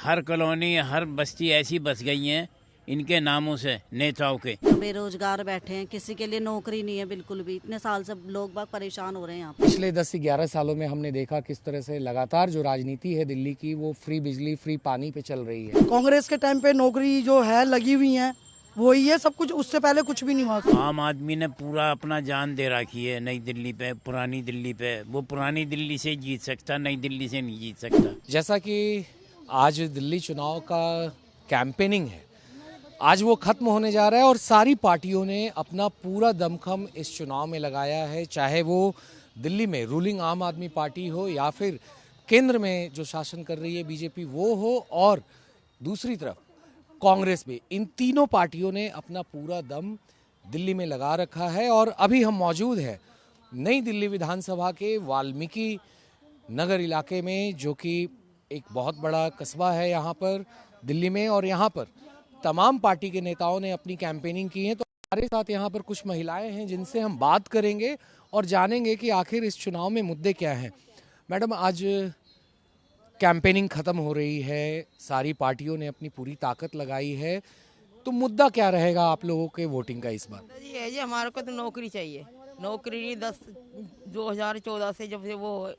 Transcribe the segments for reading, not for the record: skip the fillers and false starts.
हर colony हर बस्ती ऐसी बस गई हैं इनके नामों से, नेताओं के। बेरोजगार बैठे हैं, किसी के लिए नौकरी नहीं है बिल्कुल भी। इतने साल से लोग बाग परेशान हो रहे हैं यहाँ पे। पिछले 10 से 11 सालों में हमने देखा किस तरह से लगातार जो राजनीति है दिल्ली की वो फ्री बिजली फ्री पानी पे चल रही है। कांग्रेस के टाइम पे नौकरी जो है लगी हुई है वही है सब कुछ, उससे पहले कुछ भी नहीं हुआ। आम आदमी ने पूरा अपना जान दे रखी है नई दिल्ली पे, पुरानी दिल्ली पे। वो पुरानी दिल्ली से जीत सकता, नई दिल्ली से नहीं जीत सकता। जैसा कि आज दिल्ली चुनाव का कैंपेनिंग है, आज वो खत्म होने जा रहा है और सारी पार्टियों ने अपना पूरा दमखम इस चुनाव में लगाया है, चाहे वो दिल्ली में रूलिंग आम आदमी पार्टी हो या फिर केंद्र में जो शासन कर रही है बीजेपी वो हो, और दूसरी तरफ कांग्रेस भी। इन तीनों पार्टियों ने अपना पूरा दम दिल्ली में लगा रखा है। और अभी हम मौजूद हैं नई दिल्ली विधानसभा के वाल्मीकि नगर इलाके में, जो कि एक बहुत बड़ा कस्बा है यहाँ पर दिल्ली में, और यहाँ पर तमाम पार्टी के नेताओं ने अपनी कैंपेनिंग की है। तो हमारे साथ यहाँ पर कुछ महिलाएं हैं जिनसे हम बात करेंगे और जानेंगे कि आखिर इस चुनाव में मुद्दे क्या हैं। मैडम, आज कैंपेनिंग खत्म हो रही है, सारी पार्टियों ने अपनी पूरी ताकत लगाई है, तो मुद्दा क्या रहेगा आप लोगों के वोटिंग का इस बार? जी हमारे को तो नौकरी चाहिए। नौकरी 2014 से जब से वो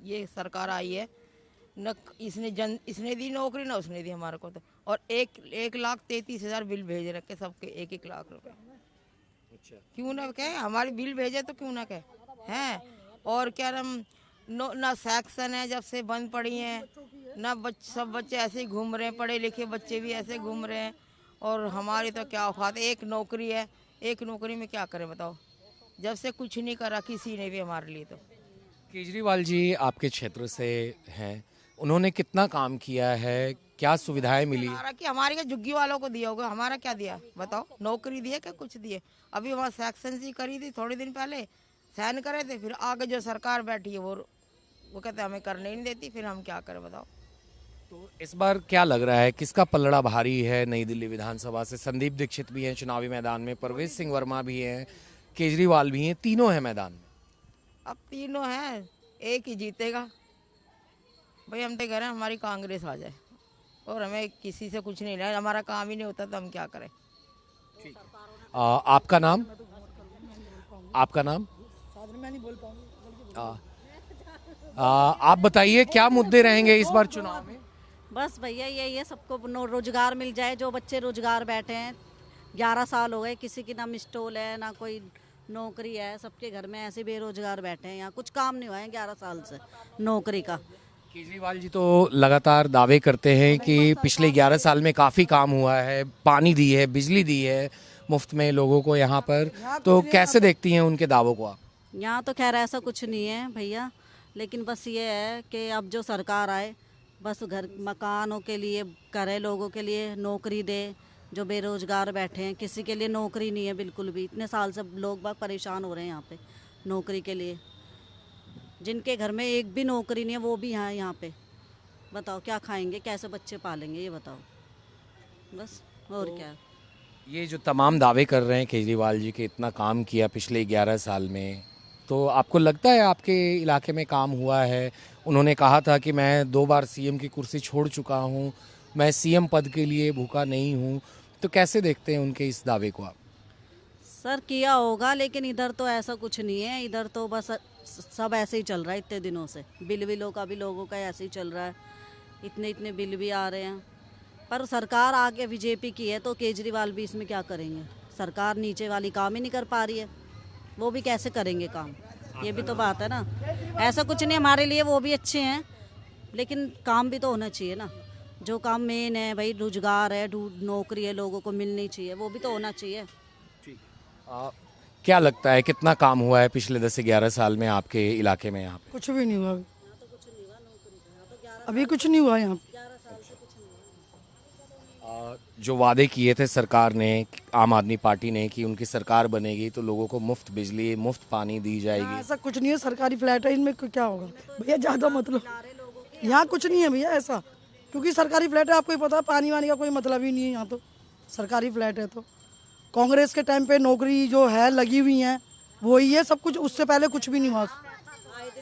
ये सरकार आई है न इसने दी नौकरी ना उसने दी हमारे को तो। और 1,33,000 बिल भेज रखे सबके, 1-1 लाख रुपए। अच्छा, क्यों ना कहे, हमारी बिल भेजे तो क्यों ना कहे हैं। और क्या ना सेक्शन है जब से बंद पड़ी हैं, ना सब बच्चे ऐसे ही घूम रहे हैं, पढ़े लिखे बच्चे भी ऐसे घूम रहे हैं। और हमारी तो क्या औकात, एक नौकरी है, एक नौकरी में क्या करें बताओ। जब से कुछ नहीं करा किसी ने भी हमारे लिए। तो केजरीवाल जी आपके क्षेत्र से हैं, उन्होंने कितना काम किया है, क्या सुविधाएं मिली? हमारे क्या झुग्गी वालों को दिया होगा, हमारा क्या दिया बताओ। नौकरी दिए क्या कुछ दिए? अभी वहाँ सेक्शन सी करी थी थोड़े दिन पहले, साइन करे थे, फिर आगे जो सरकार बैठी है वो कहते हमें करने ही नहीं देती, फिर हम क्या करें बताओ। तो इस बार क्या लग रहा है, किसका पलड़ा भारी है नई दिल्ली विधानसभा से? संदीप दीक्षित भी हैं चुनावी मैदान में, परवेज सिंह वर्मा भी हैं, केजरीवाल भी हैं, तीनों हैं मैदान में। अब तीनों हैं, एक ही जीतेगा भाई। हम तो कह रहे हैं हमारी कांग्रेस आ जाए और हमें किसी से कुछ नहीं लेना, हमारा काम ही नहीं होता तो हम क्या करें। आपका नाम? आपका नाम? मैं नहीं बोल पाऊंगा। आप बताइए क्या मुद्दे रहेंगे इस बार चुनाव में? बस भैया यही है, सबको रोजगार मिल जाए। जो बच्चे रोजगार बैठे हैं, 11 साल हो गए, किसी की ना मिस्टोल है ना कोई नौकरी है, सबके घर में ऐसे बेरोजगार बैठे हैं। यहाँ कुछ काम नहीं हुआ है 11 साल से नौकरी का। केजरीवाल जी तो लगातार दावे करते हैं कि पिछले 11 साल में काफ़ी काम हुआ है, पानी दी है, बिजली दी है मुफ्त में लोगों को यहाँ पर, तो कैसे देखती हैं उनके दावों को आप? यहाँ तो खैर ऐसा कुछ नहीं है भैया, लेकिन बस ये है कि अब जो सरकार आए बस घर मकानों के लिए करे, लोगों के लिए नौकरी दे। जो बेरोजगार बैठे हैं, किसी के लिए नौकरी नहीं है बिल्कुल भी। इतने साल से लोग बाग परेशान हो रहे हैं यहाँ पे नौकरी के लिए। जिनके घर में एक भी नौकरी नहीं है वो भी यहाँ पे बताओ क्या खाएंगे, कैसे बच्चे पालेंगे, ये बताओ बस। और तो क्या, ये जो तमाम दावे कर रहे हैं केजरीवाल जी के, इतना काम किया पिछले 11 साल में, तो आपको लगता है आपके इलाके में काम हुआ है? उन्होंने कहा था कि मैं 2 बार सीएम की कुर्सी छोड़ चुका हूँ, मैं सीएम पद के लिए भूखा नहीं हूँ, तो कैसे देखते हैं उनके इस दावे को आप? सर किया होगा, लेकिन इधर तो ऐसा कुछ नहीं है। इधर तो बस सब ऐसे ही चल रहा है इतने दिनों से। बिल विलों का भी लोगों का ऐसे ही चल रहा है, इतने बिल भी आ रहे हैं। पर सरकार आगे बीजेपी की है तो केजरीवाल भी इसमें क्या करेंगे? सरकार नीचे वाली काम ही नहीं कर पा रही है, वो भी कैसे करेंगे काम? ये भी तो बात है ना। ऐसा कुछ नहीं, हमारे लिए वो भी अच्छे हैं, लेकिन काम भी तो होना चाहिए ना। जो काम मेन है भाई, रोजगार है, नौकरी है, लोगों को मिलनी चाहिए, वो भी तो होना चाहिए। क्या लगता है कितना काम हुआ है पिछले 10 से 11 साल में आपके इलाके में? यहाँ पे कुछ भी नहीं हुआ अभी कुछ नहीं हुआ यहाँ पे। जो वादे किए थे सरकार ने, आम आदमी पार्टी ने, कि उनकी सरकार बनेगी तो लोगों को मुफ्त बिजली मुफ्त पानी दी जाएगी, ऐसा कुछ नहीं है। सरकारी फ्लैट है, इनमें क्या होगा भैया? ज़्यादा मतलब यहाँ कुछ नहीं है भैया ऐसा, क्योंकि सरकारी फ्लैट है, आपको ही पता है, पानी वानी का कोई मतलब ही नहीं है यहाँ। तो सरकारी फ्लैट है तो कांग्रेस के टाइम पे नौकरी जो है लगी हुई है वही है सब कुछ, उससे पहले कुछ भी नहीं हुआ।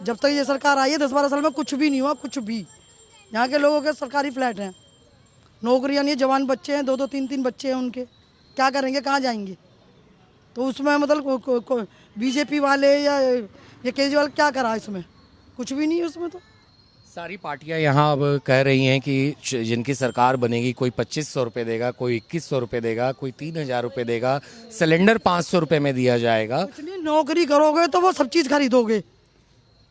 जब तक ये सरकार आई है 10-12 साल में कुछ भी नहीं हुआ, कुछ भी। यहाँ के लोगों के सरकारी फ्लैट हैं, नौकरियाँ नहीं, जवान बच्चे हैं, 2-2 3-3 बच्चे हैं उनके, क्या करेंगे, कहाँ जाएंगे? तो उसमें मतलब बीजेपी वाले या ये केजरीवाल क्या करा इसमें? कुछ भी नहीं है उसमें। तो सारी पार्टियां यहाँ अब कह रही हैं कि जिनकी सरकार बनेगी कोई 2500 रुपये देगा, कोई 2100 रुपये देगा, कोई 3000 रुपये देगा, सिलेंडर 500 रुपये में दिया जाएगा। कुछ नहीं, नौकरी करोगे तो वो सब चीज़ खरीदोगे,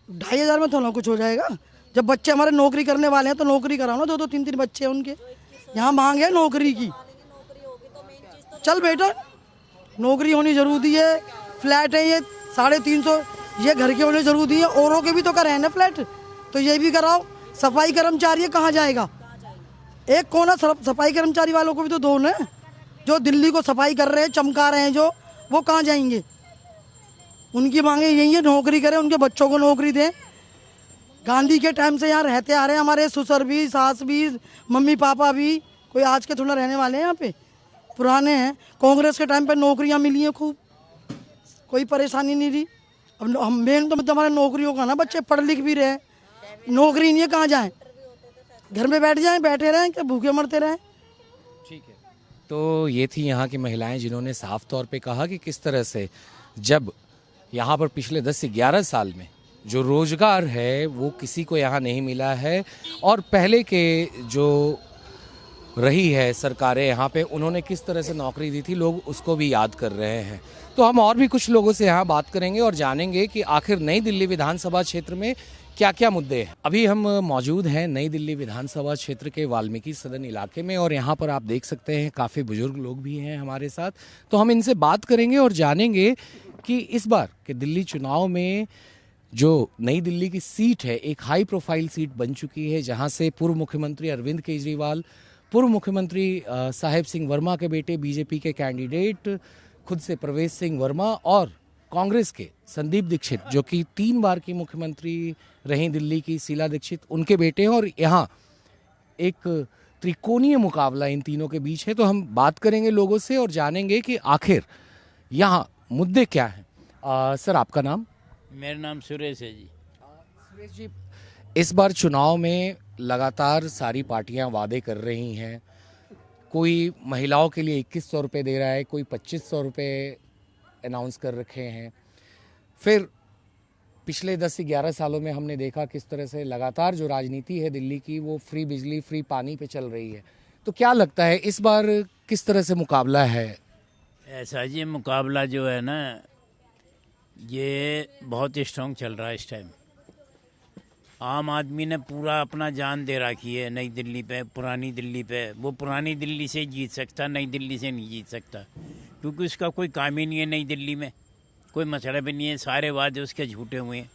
2500 में थोड़ा कुछ हो जाएगा। जब बच्चे हमारे नौकरी करने वाले हैं तो नौकरी कराओ ना, 2-2 3-3 बच्चे हैं उनके, यहाँ मांग है नौकरी की। चल बेटा, नौकरी होनी जरूरी है, फ्लैट है ये 350, ये घर के होने जरूरी है, औरों के भी तो कराए ना फ्लैट, तो ये भी कराओ। सफाई कर्मचारी है, कहाँ जाएगा? एक कोना सफाई कर्मचारी वालों को भी तो दो ना, जो दिल्ली को सफाई कर रहे हैं, चमका रहे हैं जो, वो कहाँ जाएंगे? उनकी मांगे यही है, नौकरी करें, उनके बच्चों को नौकरी दें। गांधी के टाइम से यहाँ रहते आ रहे हैं, हमारे ससुर भी, सास भी, मम्मी पापा भी, कोई आज के थोड़ा रहने वाले हैं यहाँ पे, पुराने हैं। कांग्रेस के टाइम पे नौकरियाँ मिली हैं खूब, कोई परेशानी नहीं रही। अब हम मेन तो हमारे नौकरियों का ना, बच्चे पढ़ लिख भी रहे, नौकरी नहीं है, कहाँ जाएं? घर में बैठ जाएं, बैठे रहें, क्या भूखे मरते रहें? ठीक है, तो ये थी यहाँ की महिलाएं जिन्होंने साफ तौर पे कहा कि किस तरह से जब यहाँ पर पिछले 10 से 11 साल में जो रोजगार है वो किसी को यहाँ नहीं मिला है, और पहले के जो रही है सरकारें यहाँ पे, उन्होंने किस तरह से नौकरी दी थी, लोग उसको भी याद कर रहे हैं। तो हम और भी कुछ लोगों से यहाँ बात करेंगे और जानेंगे कि आखिर नई दिल्ली विधानसभा क्षेत्र में क्या क्या मुद्दे हैं। अभी हम मौजूद हैं नई दिल्ली विधानसभा क्षेत्र के वाल्मीकि सदन इलाके में, और यहाँ पर आप देख सकते हैं काफ़ी बुजुर्ग लोग भी हैं हमारे साथ। तो हम इनसे बात करेंगे और जानेंगे कि इस बार के दिल्ली चुनाव में जो नई दिल्ली की सीट है, एक हाई प्रोफाइल सीट बन चुकी है, जहाँ से पूर्व मुख्यमंत्री अरविंद केजरीवाल, पूर्व मुख्यमंत्री साहेब सिंह वर्मा के बेटे बीजेपी के कैंडिडेट खुद से प्रवेश सिंह वर्मा, और कांग्रेस के संदीप दीक्षित जो कि 3 बार की मुख्यमंत्री रही दिल्ली की, शीला दीक्षित, उनके बेटे हैं। और यहाँ एक त्रिकोणीय मुकाबला इन तीनों के बीच है। तो हम बात करेंगे लोगों से और जानेंगे कि आखिर यहाँ मुद्दे क्या हैं। सर, आपका नाम? मेरा नाम सुरेश है जी। सुरेश जी, इस बार चुनाव में लगातार सारी पार्टियां वादे कर रही हैं। कोई महिलाओं के लिए 2100 रुपये दे रहा है, कोई 2500 रुपये अनाउंस कर रखे हैं। फिर पिछले 10 से 11 सालों में हमने देखा किस तरह से लगातार जो राजनीति है दिल्ली की, वो फ्री बिजली, फ्री पानी पे चल रही है। तो क्या लगता है इस बार किस तरह से मुकाबला है? ऐसा जी, मुकाबला जो है ना, ये बहुत स्ट्रॉन्ग चल रहा है इस टाइम। आम आदमी ने पूरा अपना जान दे रखी है नई दिल्ली पे, पुरानी दिल्ली पे। वो पुरानी दिल्ली से जीत सकता, नई दिल्ली से नहीं जीत सकता, क्योंकि उसका कोई काम ही नहीं है नई दिल्ली में, कोई मसला भी नहीं है, सारे वादे उसके झूठे हुए हैं।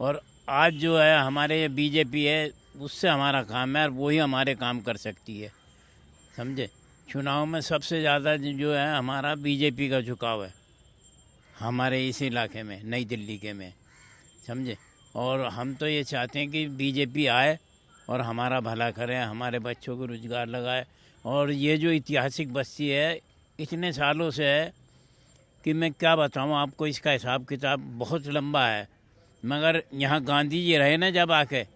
और आज जो है हमारे बीजेपी है, उससे हमारा काम है और वही हमारे काम कर सकती है, समझे। चुनाव में सबसे ज़्यादा जो है हमारा बीजेपी का झुकाव है हमारे इस इलाके में, नई दिल्ली के में, समझे। और हम तो ये चाहते हैं कि बीजेपी आए और हमारा भला करे, हमारे बच्चों को रोजगार लगाए। और ये जो ऐतिहासिक बस्ती है, इतने सालों से है कि मैं क्या बताऊं आपको, इसका हिसाब किताब बहुत लंबा है। मगर यहाँ गांधी जी रहे ना जब आके,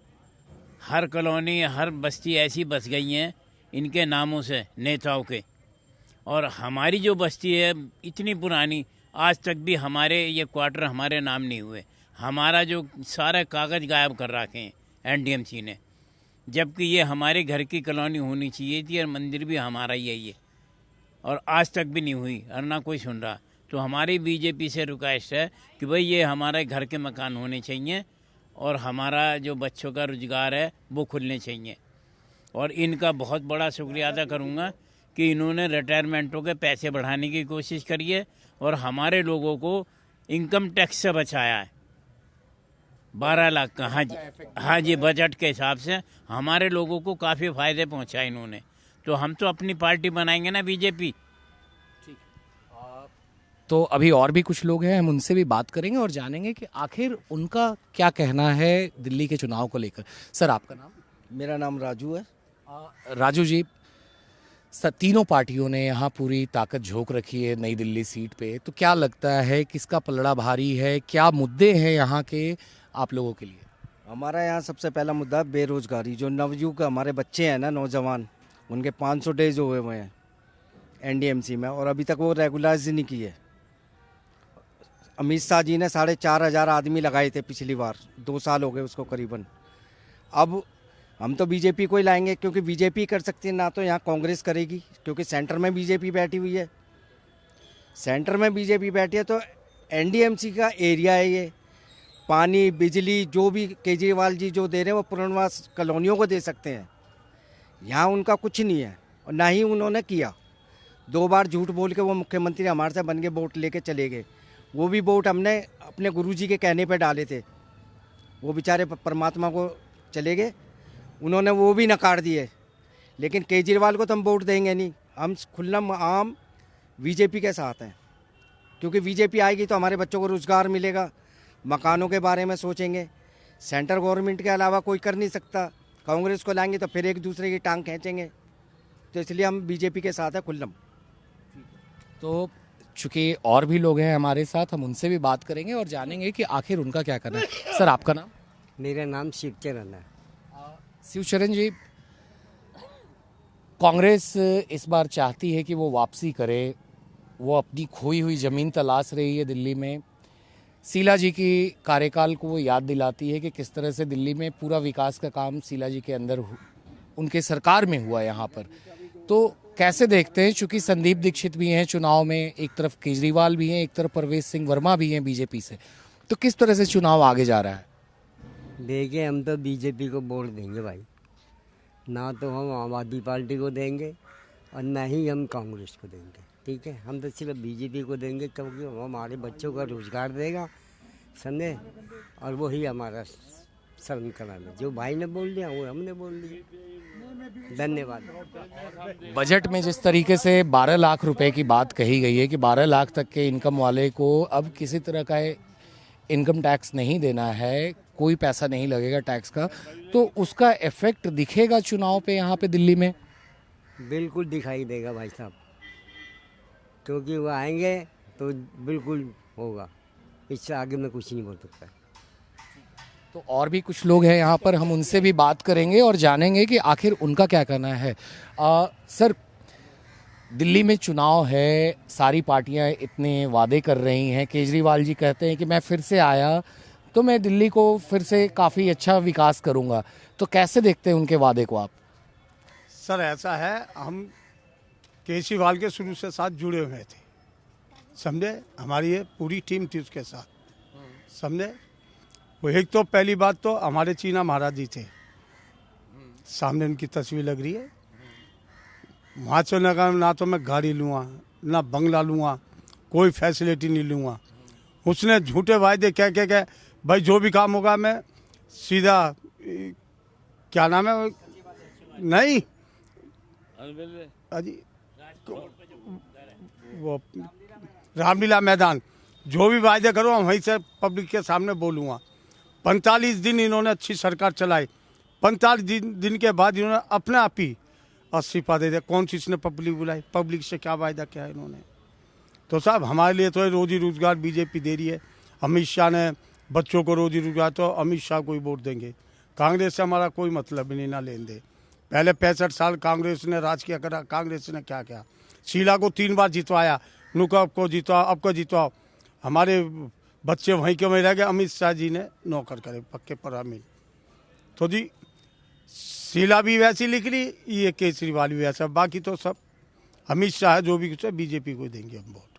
हर कॉलोनी, हर बस्ती ऐसी बस गई हैं इनके नामों से, नेताओं के। और हमारी जो बस्ती है इतनी पुरानी, आज तक भी हमारे ये क्वार्टर हमारे नाम नहीं हुए। हमारा जो सारे कागज़ गायब कर रखे हैं एनडीएमसी ने, जबकि ये हमारे घर की कॉलोनी होनी चाहिए थी और मंदिर भी हमारा ही है, और आज तक भी नहीं हुई और ना कोई सुन रहा। तो हमारी बीजेपी से रिक्वेस्ट है कि भाई ये हमारे घर के मकान होने चाहिए और हमारा जो बच्चों का रोजगार है वो खुलने चाहिए। और इनका बहुत बड़ा शुक्रिया अदा करूँगा कि इन्होंने रिटायरमेंटों के पैसे बढ़ाने की कोशिश करी है और हमारे लोगों को इनकम टैक्स से बचाया है 12 लाख का। हाँ जी, बजट के हिसाब से हमारे लोगों को काफ़ी फ़ायदे पहुँचाए इन्होंने। तो हम तो अपनी पार्टी बनाएंगे ना, बीजेपी। तो अभी और भी कुछ लोग हैं, हम उनसे भी बात करेंगे और जानेंगे कि आखिर उनका क्या कहना है दिल्ली के चुनाव को लेकर। सर, आपका नाम? मेरा नाम राजू है। राजू जी, तीनों पार्टियों ने यहाँ पूरी ताकत झोंक रखी है नई दिल्ली सीट पे, तो क्या लगता है किसका पलड़ा भारी है, क्या मुद्दे हैं यहाँ के आप लोगों के लिए? हमारा यहाँ सबसे पहला मुद्दा बेरोजगारी। जो नवयुवक हमारे बच्चे हैं ना, नौजवान, उनके 500 डेज हुए हुए हैं एनडीएमसी में और अभी तक वो रेगुलाइज नहीं किए। अमित शाह जी ने 4,500 आदमी लगाए थे पिछली बार, 2 साल हो गए उसको करीबन। अब हम तो बीजेपी को ही लाएंगे क्योंकि बीजेपी कर सकती है, ना तो यहाँ कांग्रेस करेगी क्योंकि सेंटर में बीजेपी बैठी हुई है। सेंटर में बीजेपी बैठी है तो एनडीएमसी का एरिया है ये। पानी, बिजली जो भी केजरीवाल जी जो दे रहे हैं वो पुनर्वास कॉलोनियों को दे सकते हैं। यहाँ उनका कुछ नहीं है और ना ही उन्होंने किया। 2 बार झूठ बोल के वो मुख्यमंत्री हमारे से बन के वोट लेके चले गए। वो भी वोट हमने अपने गुरुजी के कहने पे डाले थे। वो बेचारे परमात्मा को चले गए, उन्होंने वो भी नकार दिए। लेकिन केजरीवाल को तो हम वोट देंगे नहीं। हम खुल्लम आम बीजेपी के साथ हैं क्योंकि बीजेपी आएगी तो हमारे बच्चों को रोज़गार मिलेगा, मकानों के बारे में सोचेंगे। सेंटर गवर्नमेंट के अलावा कोई कर नहीं सकता। कांग्रेस को लाएंगे तो फिर एक दूसरे की टांग खींचेंगे, तो इसलिए हम बीजेपी के साथ हैं खुल्लम। तो चूंकि और भी लोग हैं हमारे साथ, हम उनसे भी बात करेंगे और जानेंगे कि आखिर उनका क्या करना है। सर, आपका नाम? मेरा नाम शिवचरण है। शिवचरण जी, कांग्रेस इस बार चाहती है कि वो वापसी करे, वो अपनी खोई हुई ज़मीन तलाश रही है दिल्ली में। शीला जी की कार्यकाल को वो याद दिलाती है कि किस तरह से दिल्ली में पूरा विकास का काम शीला जी के अंदर उनके सरकार में हुआ यहाँ पर। तो कैसे देखते हैं, चूंकि संदीप दीक्षित भी हैं चुनाव में, एक तरफ केजरीवाल भी हैं, एक तरफ परवेश सिंह वर्मा भी हैं बीजेपी से, तो किस तरह से चुनाव आगे जा रहा है? देखिए, हम तो बीजेपी को वोट देंगे भाई, ना तो हम आम आदमी पार्टी को देंगे और ना ही हम कांग्रेस को देंगे। ठीक है, हम तो सिर्फ बीजेपी को देंगे क्योंकि वो हमारे बच्चों का रोजगार देगा, समझे, और वही हमारा शर्म कराना। जो भाई ने बोल दिया वो हमने बोल दिया। धन्यवाद। बजट में जिस तरीके से 12 लाख रुपए की बात कही गई है कि 12 लाख तक के इनकम वाले को अब किसी तरह का इनकम टैक्स नहीं देना है, कोई पैसा नहीं लगेगा टैक्स का, तो उसका इफेक्ट दिखेगा चुनाव पे यहाँ पे दिल्ली में? बिल्कुल दिखाई देगा भाई साहब, क्योंकि वो आएंगे तो बिल्कुल होगा। इससे आगे मैं कुछ नहीं बोल सकता। तो और भी कुछ लोग हैं यहाँ पर, हम उनसे भी बात करेंगे और जानेंगे कि आखिर उनका क्या कहना है। सर, दिल्ली में चुनाव है, सारी पार्टियां इतने वादे कर रही हैं। केजरीवाल जी कहते हैं कि मैं फिर से आया तो मैं दिल्ली को फिर से काफ़ी अच्छा विकास करूंगा, तो कैसे देखते हैं उनके वादे को आप? सर, ऐसा है, हम केजरीवाल के शुरू से साथ जुड़े हुए थे, समझे। हमारी ये पूरी टीम थी उसके साथ, समझे। वो एक तो पहली बात तो हमारे चीना महाराज जी थे, सामने उनकी तस्वीर लग रही है। वहाँ से ना तो मैं गाड़ी लूँगा, ना बंगला लूँगा, कोई फैसिलिटी नहीं लूँगा। उसने झूठे वायदे कह भाई जो भी काम होगा मैं सीधा, क्या नाम है, नहीं अजी वो रामलीला मैदान, जो भी वायदे करो हम वहीं से पब्लिक के सामने बोलूँगा। 45 दिन इन्होंने अच्छी सरकार चलाई। 45 दिन के बाद इन्होंने अपने आप ही इस्तीफा दे दिया। कौन सी इसने पब्लिक बुलाई? पब्लिक से क्या वायदा किया इन्होंने? तो साहब, हमारे लिए तो रोजी रोजगार बीजेपी दे रही है। अमित शाह ने बच्चों को रोजी रोजगार, तो अमित शाह को ही वोट देंगे। कांग्रेस से हमारा कोई मतलब नहीं, ना लेन दे। पहले 65 साल कांग्रेस ने राज किया करा। कांग्रेस ने क्या किया? शीला को 3 बार जितवाया, नुका को जितवाओ, अब को जितवाओ, हमारे बच्चे वहीं के वहीं रह गए। अमित शाह जी ने नौकर करे पक्के पर अमीन। तो जी, शीला भी वैसी लिख रही, ये केजरीवाल भी वैसा। बाकी तो सब अमित शाह जो भी कुछ है बीजेपी को देंगे हम वोट।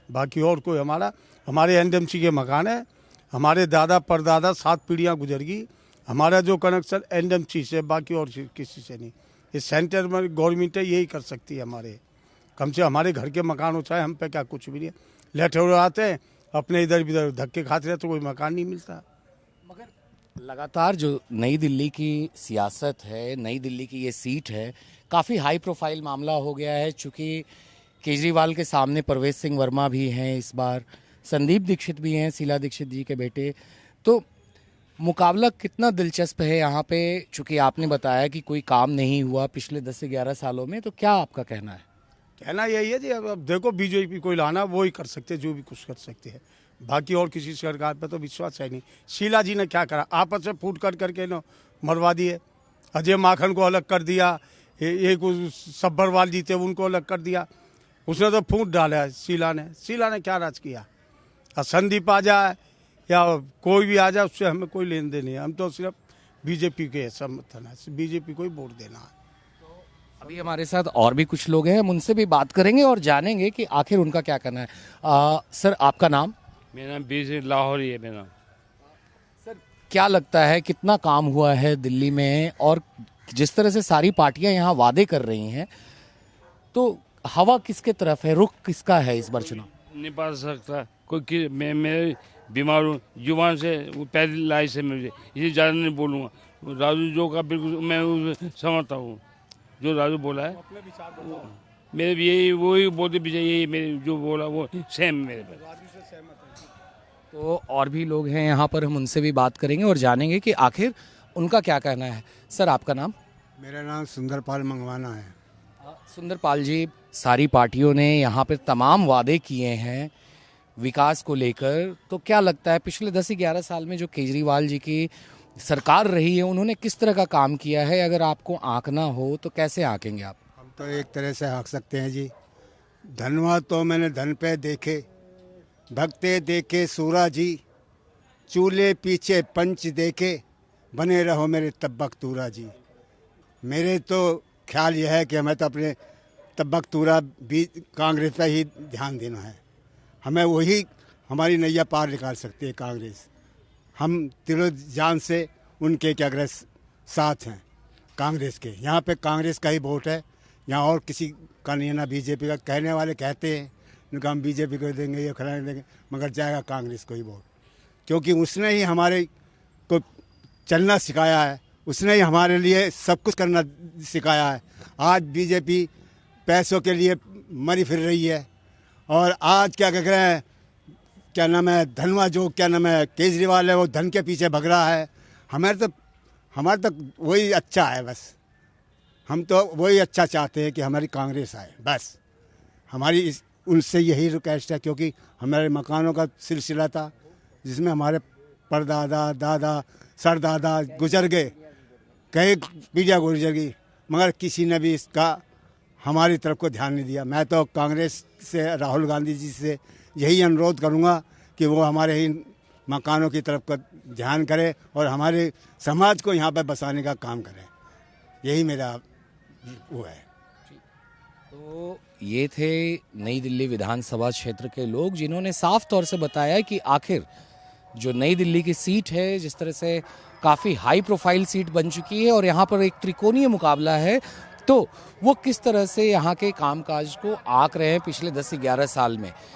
बाकी और कोई हमारे एनडीएमसी के मकान है, हमारे दादा परदादा 7 पीढ़ियाँ गुजर गई। हमारा जो कनेक्शन एनडीएमसी से, बाकी और किसी से नहीं। इस सेंटर में गवर्नमेंट है, यही कर सकती है। हमारे कम से हमारे घर के मकान हो, चाहे हम पे क्या कुछ भी नहीं है। लेटर आते हैं अपने इधर इधर धक्के खाते रहते, तो कोई मकान नहीं मिलता। मगर लगातार जो नई दिल्ली की सियासत है, नई दिल्ली की ये सीट है, काफ़ी हाई प्रोफाइल मामला हो गया है। चूँकि केजरीवाल के सामने परवेश सिंह वर्मा भी हैं, इस बार संदीप दीक्षित भी हैं, शीला दीक्षित जी के बेटे। तो मुकाबला कितना दिलचस्प है यहाँ पे? चूँकि आपने बताया कि कोई काम नहीं हुआ पिछले 10 से 11 सालों में, तो क्या आपका कहना है? कहना यही है जी, अब देखो बीजेपी कोई लाना वो ही कर सकते, जो भी कुछ कर सकते हैं। बाकी और किसी सरकार पे तो विश्वास है नहीं। शीला जी ने क्या करा, आपस में फूट कर करके ना मरवा दिए। अजय माखन को अलग कर दिया, एक सब्बरवाल जी थे उनको अलग कर दिया। उसने तो फूट डाला है शीला ने क्या राज किया। और संदीप आ जाए या कोई भी आ जाए उससे हमें कोई लेन देन नहीं है। हम तो सिर्फ बीजेपी के समर्थन है, बीजेपी को ही वोट देना है। अभी हमारे साथ और भी कुछ लोग हैं, हम उनसे भी बात करेंगे और जानेंगे कि आखिर उनका क्या करना है। सर आपका नाम? मेरा नाम बीस लाहौर ही है मेरा। सर क्या लगता है कितना काम हुआ है दिल्ली में, और जिस तरह से सारी पार्टियां यहाँ वादे कर रही हैं, तो हवा किसके तरफ है, रुख किसका है इस बार चुनाव? नहीं पा सकता कोई। मैं बीमार हूँ, जुबान से पैरालाइज है मुझे, इसे ज़्यादा नहीं बोलूँगा। राजू जो का बिल्कुल मैं समझता हूँ, जो राजू बोला है मेरे भी यही वही बोलते पीछे यही मेरे जो बोला वो सेम मेरे पर। तो और भी लोग हैं यहाँ पर, हम उनसे भी बात करेंगे और जानेंगे कि आखिर उनका क्या कहना है। सर आपका नाम? मेरा नाम सुंदरपाल मंगवाना है। सुंदरपाल जी, सारी पार्टियों ने यहाँ पर तमाम वादे किए हैं विकास को लेकर, तो क्या लगता है पिछले 10-11 साल में जो केजरीवाल जी की सरकार रही है उन्होंने किस तरह का काम किया है? अगर आपको आंकना हो तो कैसे आंकेंगे आप? हम तो एक तरह से आंक सकते हैं जी। धनवाद तो मैंने धन पे देखे, भगते देखे सूरा जी, चूल्हे पीछे पंच देखे, बने रहो मेरे तब्बक तूरा जी। मेरे तो ख्याल यह है कि हमें तो अपने तब्बक तूरा भी कांग्रेस पर ही ध्यान देना है। हमें वही हमारी नैया पार निकाल सकती है कांग्रेस। हम दिलो जान से उनके क्या अग्रस साथ हैं कांग्रेस के। यहाँ पे कांग्रेस का ही वोट है, यहाँ और किसी का नहीं है, ना बीजेपी का। कहने वाले कहते हैं उनका हम बीजेपी को देंगे, ये खड़ा देंगे, मगर जाएगा कांग्रेस को ही वोट, क्योंकि उसने ही हमारे को चलना सिखाया है, उसने ही हमारे लिए सब कुछ करना सिखाया है। आज बीजेपी पैसों के लिए मरी फिर रही है, और आज क्या कह रहे हैं, क्या नाम है, धनवा जो क्या नाम है केजरीवाल है, वो धन के पीछे भग रहा है। हमारे तो वही अच्छा है, बस हम तो वही अच्छा चाहते हैं कि हमारी कांग्रेस आए, बस हमारी उनसे यही रिक्वेस्ट है। क्योंकि हमारे मकानों का सिलसिला था जिसमें हमारे परदादा दादा सरदादा गुजर गए, कई पीढ़ियाँ गुजर गई, मगर किसी ने भी इसका हमारी तरफ को ध्यान नहीं दिया। मैं तो कांग्रेस से, राहुल गांधी जी से यही अनुरोध करूंगा कि वो हमारे ही मकानों की तरफ का ध्यान करे और हमारे समाज को यहाँ पर बसाने का काम करे। यही मेरा वो है। तो ये थे नई दिल्ली विधानसभा क्षेत्र के लोग जिन्होंने साफ तौर से बताया कि आखिर जो नई दिल्ली की सीट है, जिस तरह से काफ़ी हाई प्रोफाइल सीट बन चुकी है और यहाँ पर एक त्रिकोणीय मुकाबला है, तो वो किस तरह से यहाँ के कामकाज को आंक रहे हैं पिछले 10-11 साल में।